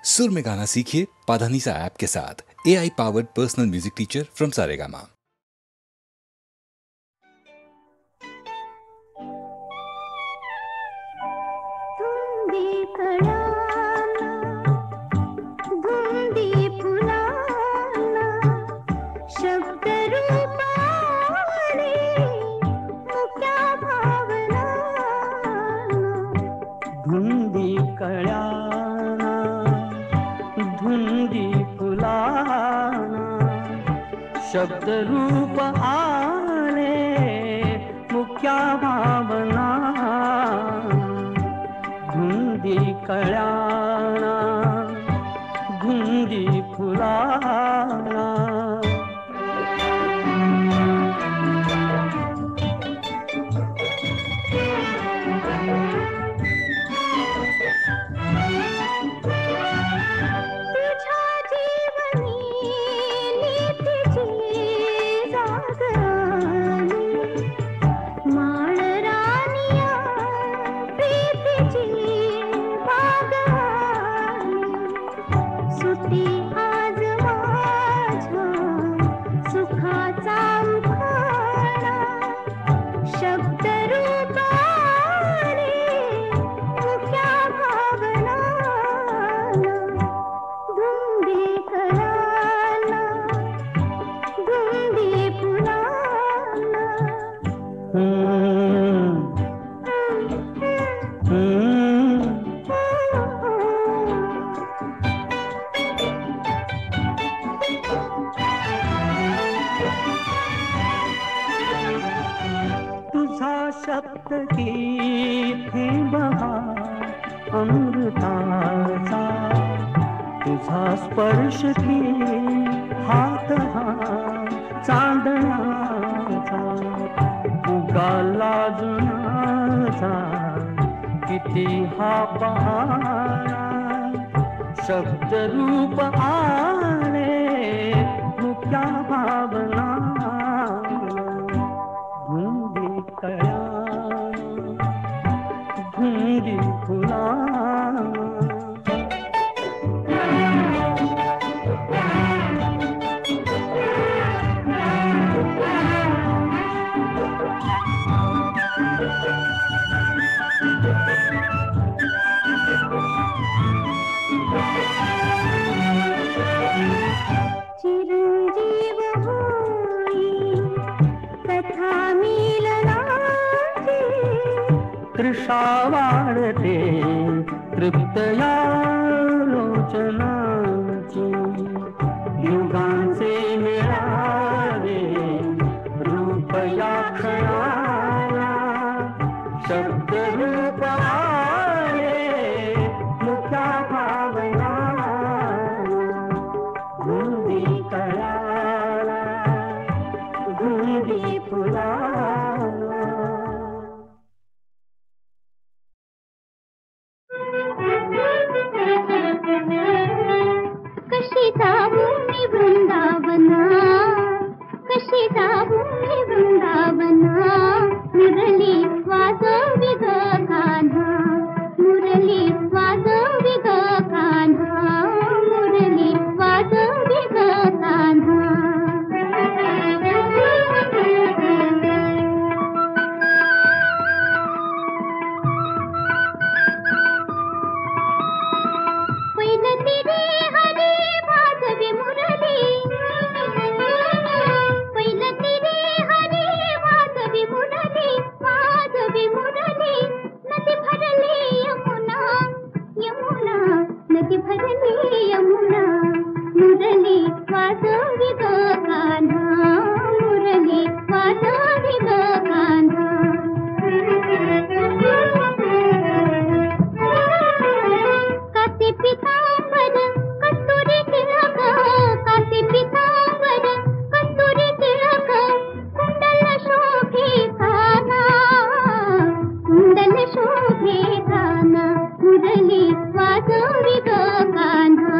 सुर में गाना सीखिए पाधानीसा ऐप के साथ। AI powered personal music teacher from Saregama. धुंदी कळ्याना धुंदी फुलाना शब्द रूप आले मुख्या भावना धुंदी कळ्याना धुंदी फुलाना शब्द की थी बहार अमृताचा तुझा स्पर्श की हात हा चांदण्याचा उगाला जुनाचा किती हा पहारा शब्द रूप आले मुक्या भावना धुंदी कळ्याना धुंदी फुलाना चिरंजीव होई कथा मिलनाची तृषा वाढते तृप्तया लोचनाची युगांचे मिळावे रूप या क्षणाला शब्द रूप आले मुक्या भावना धुंदी कळ्याला धुंदी फुलाना कशी जाऊ मी वृंदावना कशी जाऊ मी वृंदावना मुरली वाजवी ग कान्हा मुरली वाजवी ग कान्हा मुरली वाजवी ग कान्हा पैलती रे हरी वाजवी मुरली पैलती रे हरी वाजवी मुरली नदी भरली यमुना यमुना नदी भरली यमुना मुरली वाजवी ग कान्हा मुरली वाजवी ग कान्हा काते पितांबर कस्तुरी तिलक काते पितांबर कस्तुरी तिलक कुंडल शोभे काना कुंडल शोभे काना मुरली वाजवी ग कान्हा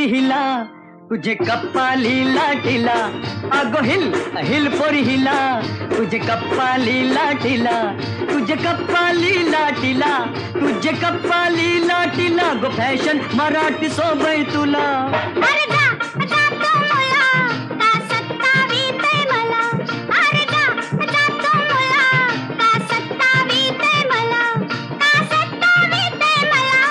हिला तुझे कप्पाली लाटीला अगो हिल हिल पोरी हिला तुझे कप्पाली लाटीला तुझे कप्पाली लाटीला तुझे कप्पाली लाटीला गो फॅशन मराठी सोबय तुला अरे जा तो मुला का सत्तावीतय मला अरे जा तो मुला का सत्तावीतय मला का सत्तावीतय मला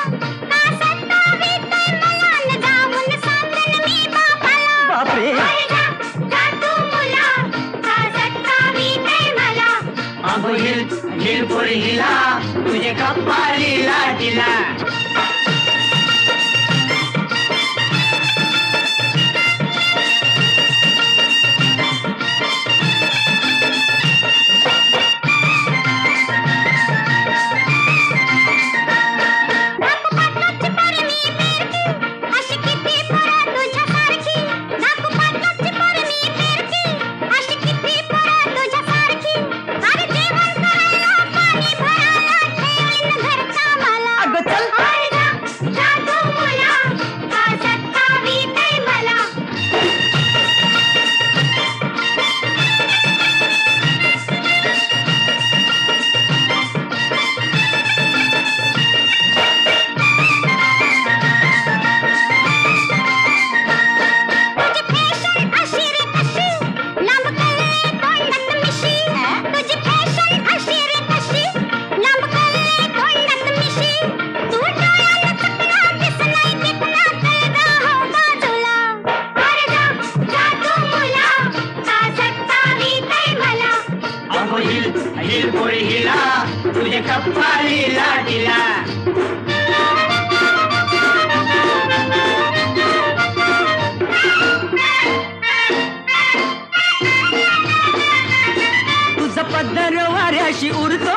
का सत्तावीतय मला न जाऊन सांगन मी बापाला बापरे अरे जा तो मुला का सत्तावीतय मला अगो हिल हिल पोरी हिला तुझे कप्पाली लाटीला तुझे कप्पाली लाटीला तुझा पदर वाऱ्याशी उरतो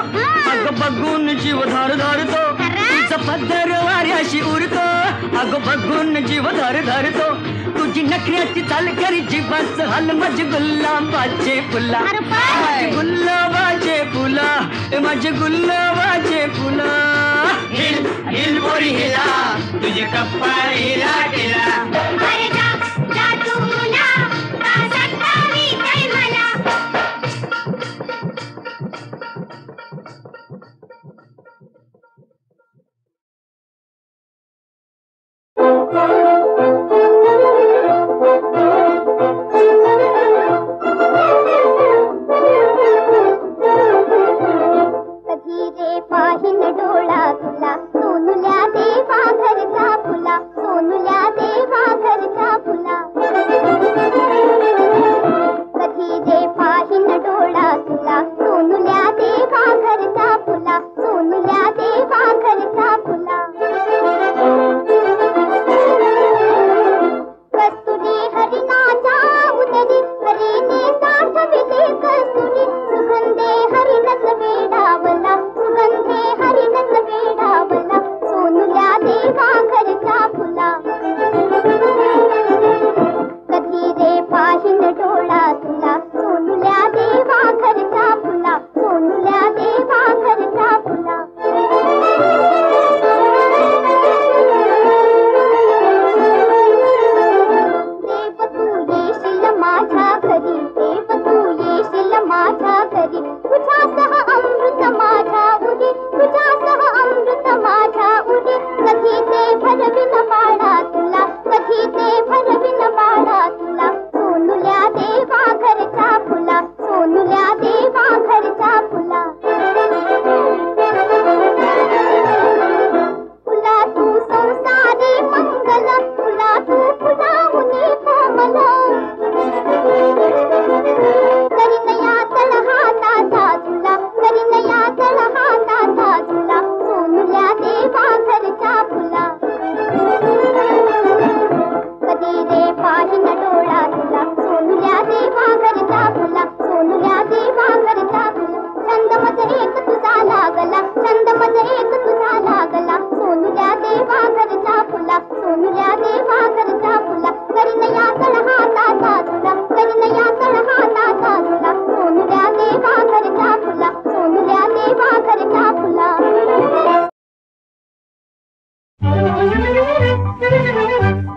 अग बघून जीव धर धरतो तुझा पदर वाऱ्याशी उरतो अग बघून जीव धर धरतो तुझी नखऱ्याची चाल करी जीवाच हाल माझे गुलाबाचे फुला माझे गुलाबाचे फुला माझे गुलाबाचे फुला हिल हिल बोरी हिला तुझे कप्पाली लाटीला अरे जा तू मुला का सत्तावीतय मला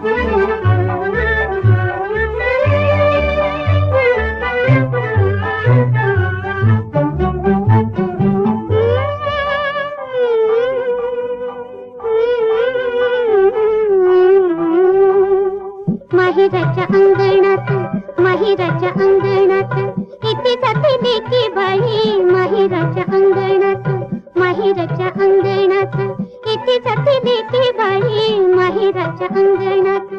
Thank you. माहेराच्या अंगणात, माहेराच्या अंगणात इथे जाते लेके बाई माहेराच्या अंगणात.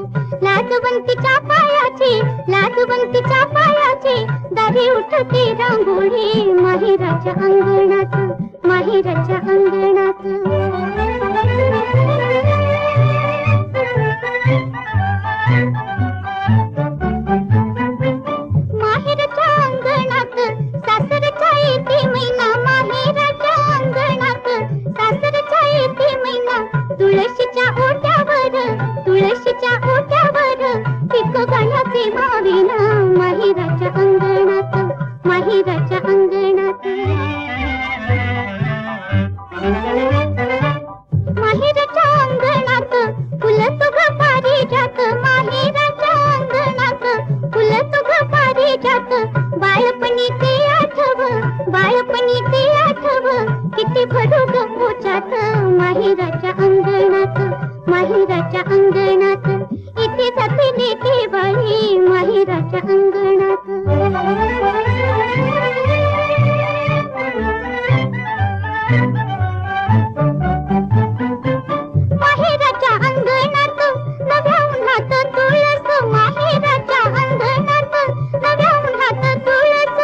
लाजवंतीच्या पायाची, लाजवंतीच्या पायाची दारी उठते रांगोळी माहेराच्या अंगणात, माहेराच्या अंगणात. माहेराच्या अंगणात सासरच्या येते मैना, माहेराच्या अंगणात सासरच्या येते मैना. तुळशीच्या ओट्यावर, तुळशीच्या ओट्यावर पिक गाण्याचे माविना माहेराच्या अंगणात, माहेराच्या अंगणात. माहेराच्या अंगणात फुलं तुग पारिजात, माहेराच्या अंगणात फुलं तुग पारिजात. बाळपणी ते आठव, बाळपणी ते आठव किती भरू गंगोच्यात माहेराच्या अंगणात, माहेराच्या अंगणात इथे जाते लेके बाई माहेराच्या अंगणात. माहेराच्या अंगणात नव्या उन्हात तुळस, माहेराच्या अंगणात नव्या उन्हात तुळस.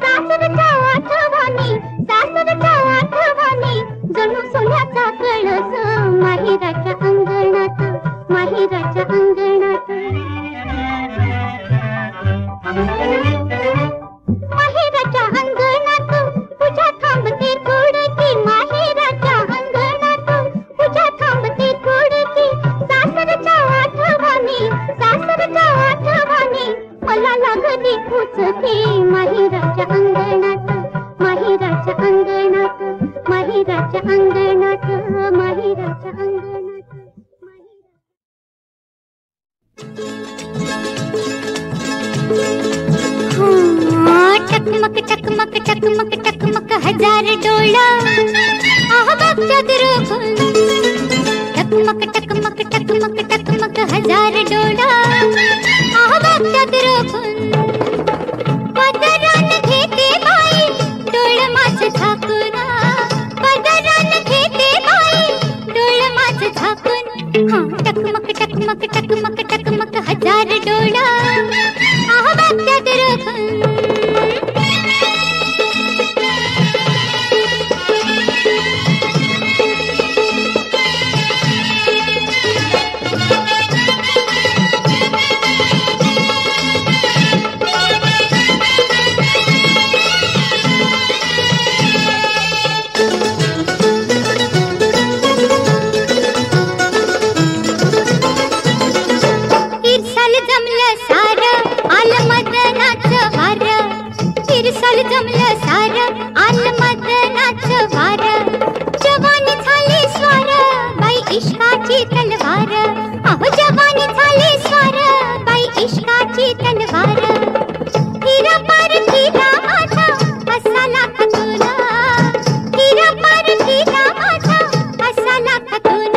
सासरच्या आठवणी, सासरच्या आठवणी जणू सोन्याचा कळस माहेराच्या अंगणात, माहेराच्या अंगणात. माहेराच्या अंगणात पूजा थांबते थोडकी, माहेराच्या अंगणात पूजा थांबते थोडकी. सासरच्या आठवणी, सासरच्या आठवणी मला लागली उचकी माहेराच्या अंगणात, माहेराच्या अंगणात, माहेराच्या अंगणात, माहेराच्या अंगणात. टकमक टकमक टकमक टकमक हजार डोळा आह बघच्या दुरून. टकमक टकमक टकमक टकमक हजार डोळा आह बघच्या दुरून. पदरान घेते बाई डोळ माझं झाकून, पदरान घेते बाई डोळ माझं झाकून. टकमक टकमक टकमक टकमक हजार डोळा आह बघच्या दुरून. जमलं सारं आलं मदनाचं वारं. जवानी झाली स्वार बाई इश्काची तलवार, अहो जवानी झाली स्वार बाई इश्काची तलवार. हिरा पार हिरा माझा असाला खतून, हिरा पार हिरा माझा असाला खतून.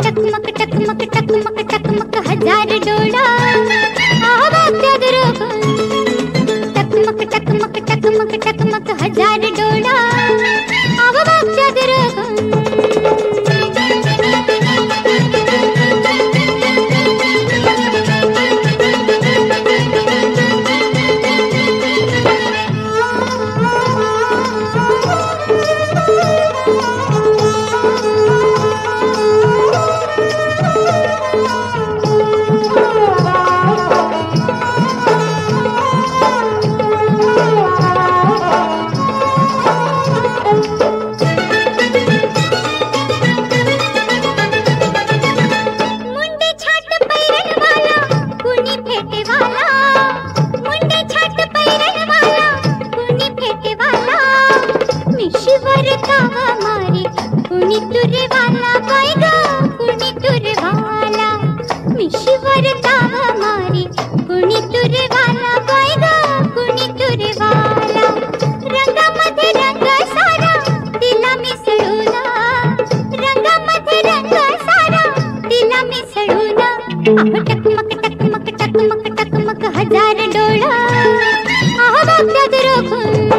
टकमक टकमक टकमक टकमक हजार डोळा आहो बघत्या दुरून. टकमक टकमक टकमक टकमक हजार डोळा आव बघच्या दुरून. टकमक टकमक टकमक टकमक हजार डोळा आहो बघत्या दुरून.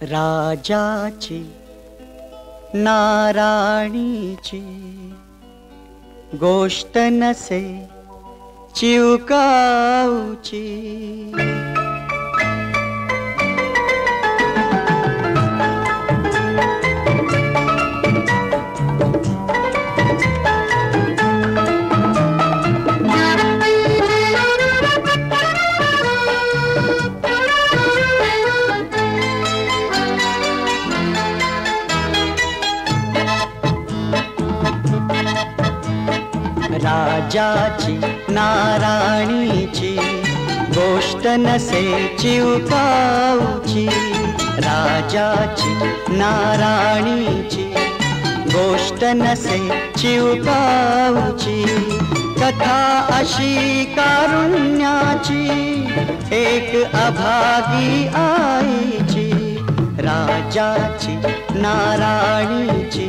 राजाची नाराणीची गोष्ट नसे चिवकाऊची. राजाची नाराणीची गोष्ट नसे चिवकाऊची. राजाची नाराणीची गोष्ट नसे चिवकाऊची. कथा अशी कारुण्याची एक अभागी आईची. राजाची नाराणीची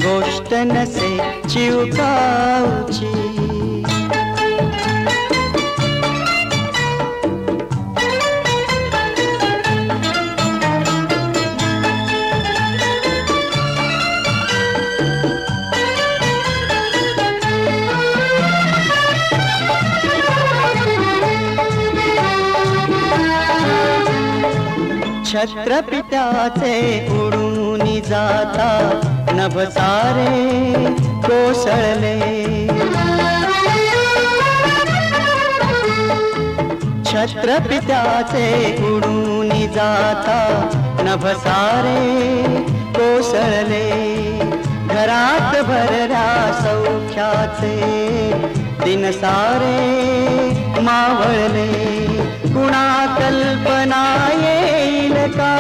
गोष्ट नसे चिवकाऊची. छत्रपित्याचे उडून जाता नभ सारे कोसळले. छत्रपित्याचे उडून जाता नभ सारे कोसळले. घरात भरल्या सौख्याचे दिन सारे मावळले. कुणा कल्पना येईल का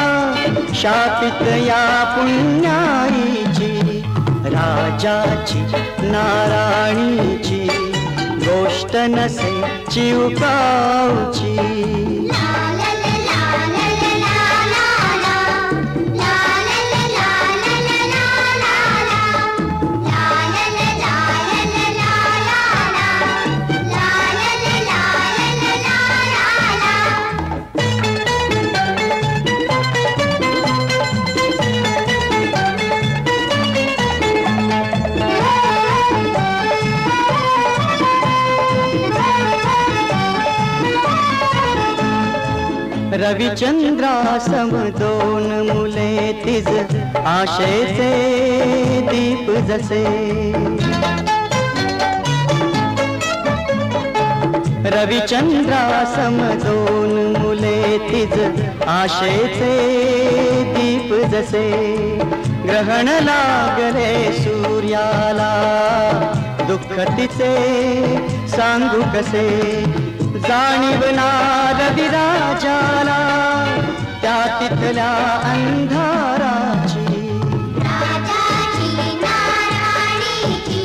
शापित या पुण्याईची. राजाची नाराणीची गोष्ट नसे चिवकाऊची. रविचंद्रासम दोन मुले तिज आशेचे दीप जसे. रविचंद्रासम दोन मुले तिज आशेचे दीप जसे. ग्रहण लागले सूर्याला दुःख तिचे सांगू कसे. जाणीवणार विराजाला त्या तिथल्या अंधाराची. राजाची नाराणीची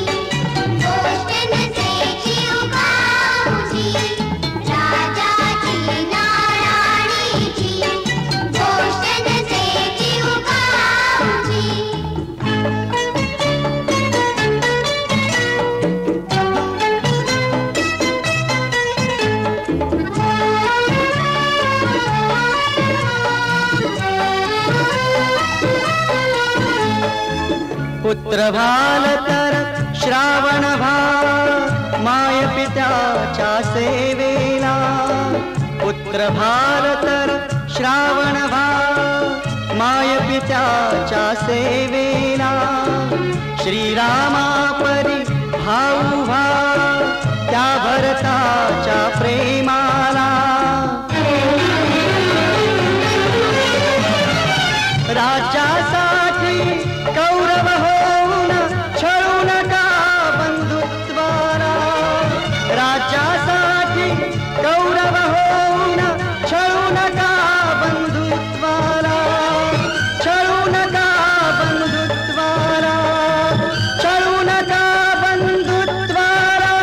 गोष्ट नसे चिवकाऊची. राजाची नाराणीची गोष्ट नसे चिवकाऊची. पुत्र भाल तर श्रावण भाल माय पित्याच्या सेवेला. पुत्र भाल तर श्रावण भाल माय पित्याच्या सेवेला. श्रीरामा परी भाऊ भाल त्या भरताच्या प्रेमाला. राज्यासाठी कौरव होऊन छळू नका बंधुत्वाला. राज्यासाठी कौरव होऊन छळू नका बंधुत्वाला. छळू नका बंधुत्वाला. छळू नका बंधुत्वाला.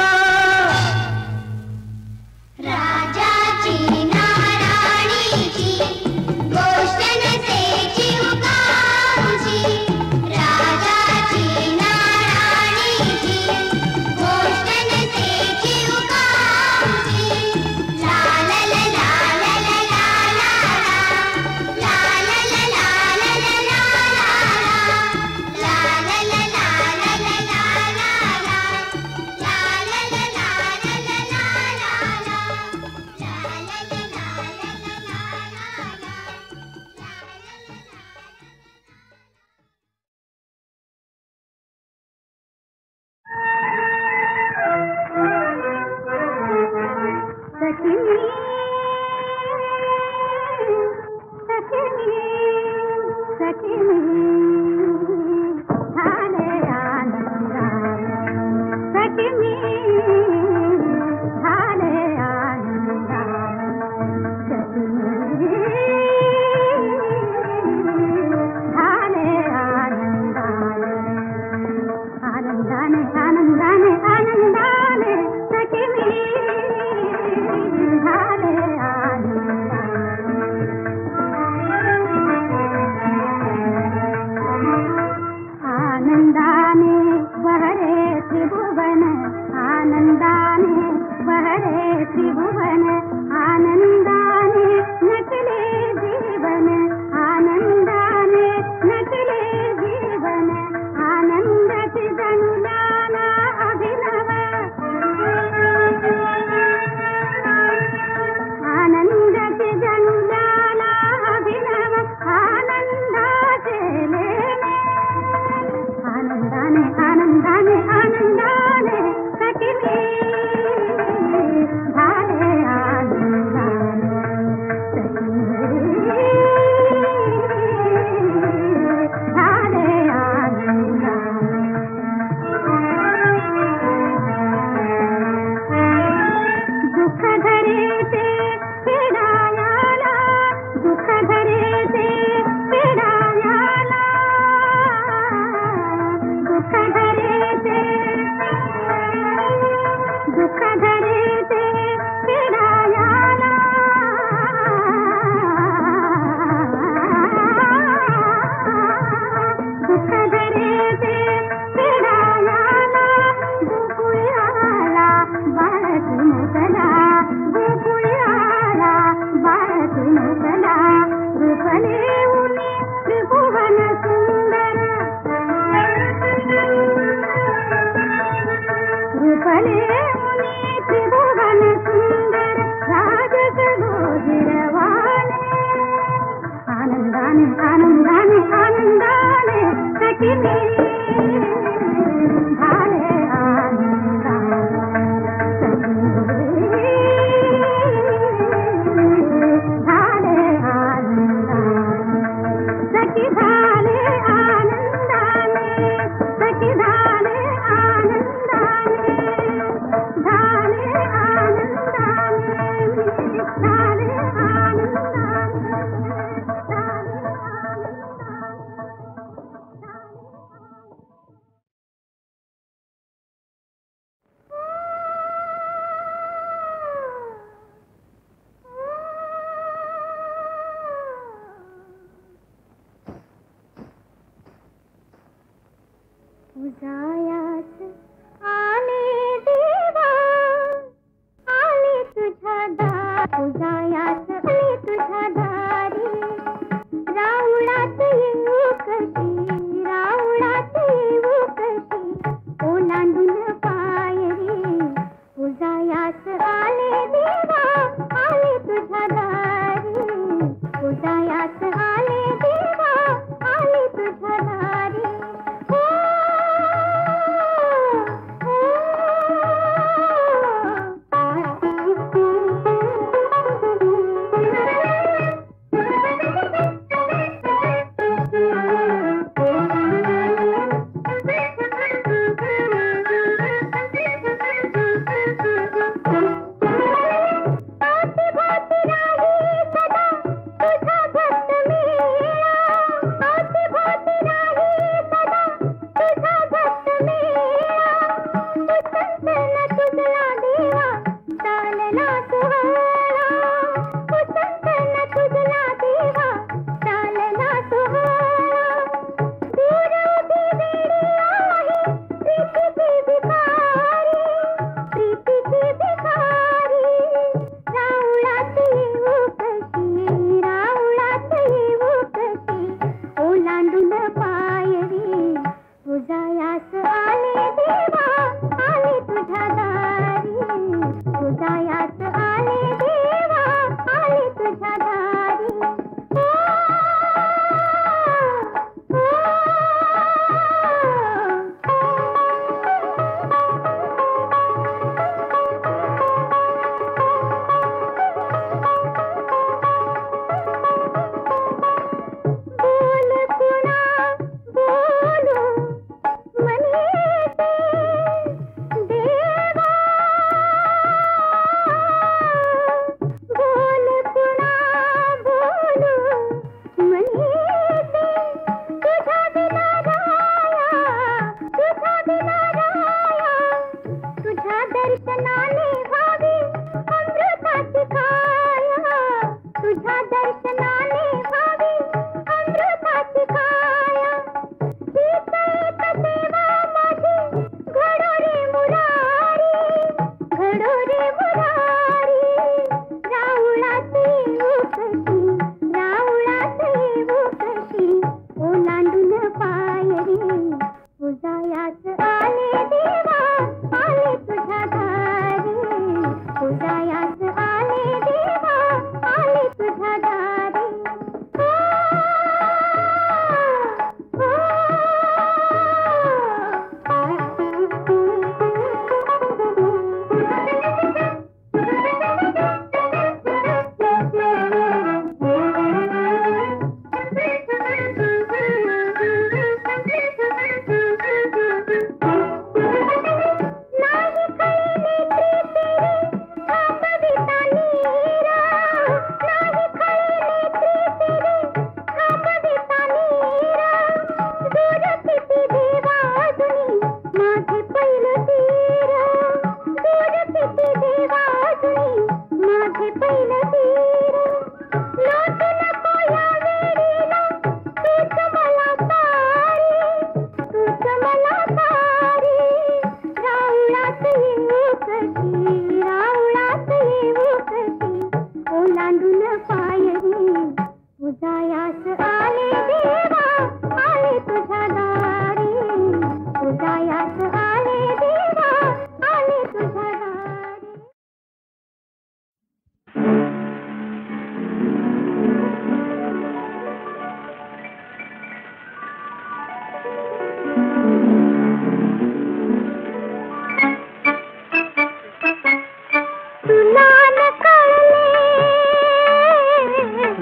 तुझ्या दारी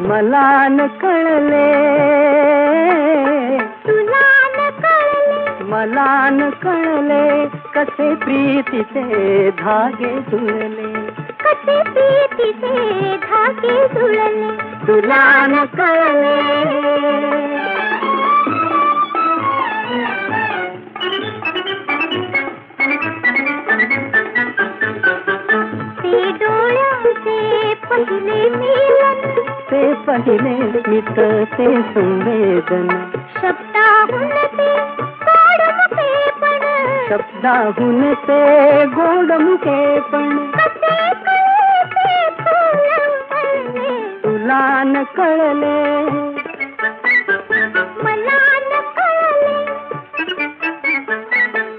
मला न कळले, तुला न कळले, मला न कळले, कसे प्रीतीचे धागे जुळले, कसे प्रीतीचे धागे जुळले, तुला न कळले. ते डोळ्यांचे पहिले मिलन, ते पहिले मित ते संवेदन, शब्दाहून ते गोड मुखेपण, शब्दाहून ते गोड मुखेपण, कसे कळे ते फुलं फळले, तुला न कळले, मला न कळले,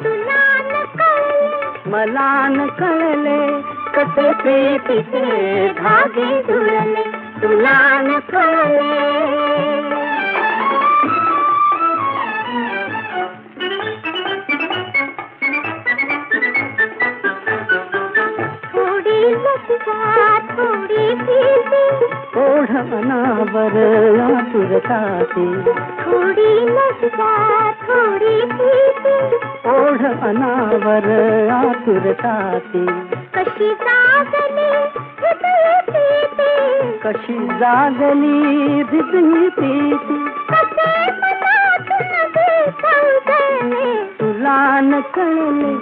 तुला न कळले, मला न कळले, कसे प्रीतीचे धागे जुळले, तुला न कळले. थोडी लज्जा थोडी भीती, ओढ अनावर आतुरताते, थोडी लज्जा थोडी भीती, ओढ अनावर आतुरताते, कशी जागली हृदय प्रीती, कशी जागली हृदय प्रीती, कसे मनातून विसंगले, तुला न कळले,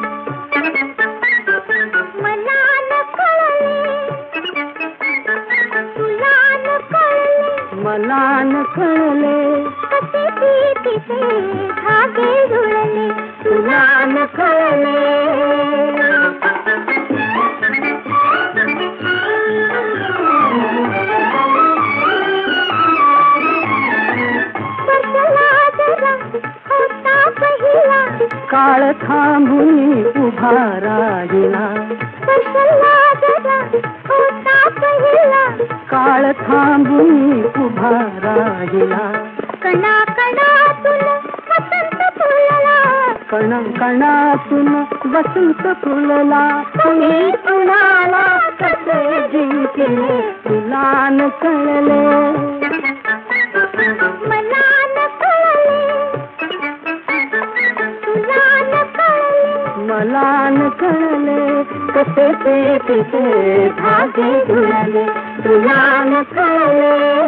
मला न कळले, तुला न कळले, मला न कळले, कसे प्रीतीचे धागे जुळले, तुला न कळले. स्पर्शला जरा होता पहिला, काळ थांबून उभा राहिला, स्पर्शला जरा होता पहिला, काळ थांबून उभा राहिला, कणा कणातून वसंत फुलला, कण कणातून वसंत फुलला, कुणी कुणाला कसे जिंकले, तुला न कळले, मला न कळले, तुला न कळले, मला न कळले, कसे ते तिचे धागे जुळले, तुला न कळले.